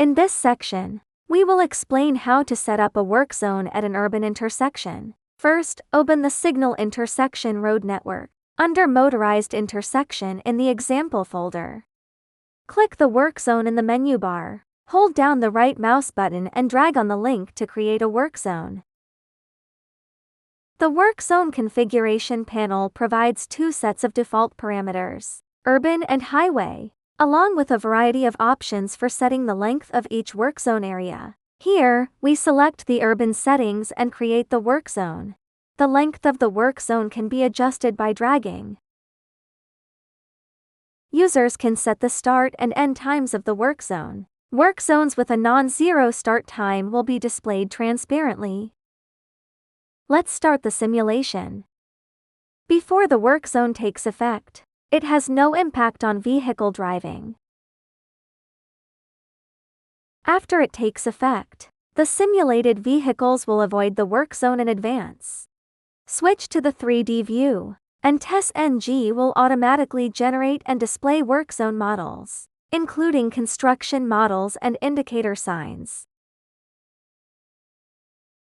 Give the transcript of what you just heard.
In this section, we will explain how to set up a work zone at an urban intersection. First, open the Signal Intersection Road Network under Motorized Intersection in the Example folder. Click the work zone in the menu bar. Hold down the right mouse button and drag on the link to create a work zone. The Work Zone Configuration panel provides two sets of default parameters, urban and highway, along with a variety of options for setting the length of each work zone area. Here, we select the urban settings and create the work zone. The length of the work zone can be adjusted by dragging. Users can set the start and end times of the work zone. Work zones with a non-zero start time will be displayed transparently. Let's start the simulation. Before the work zone takes effect, it has no impact on vehicle driving. After it takes effect, the simulated vehicles will avoid the work zone in advance. Switch to the 3D view, and TESS NG will automatically generate and display work zone models, including construction models and indicator signs.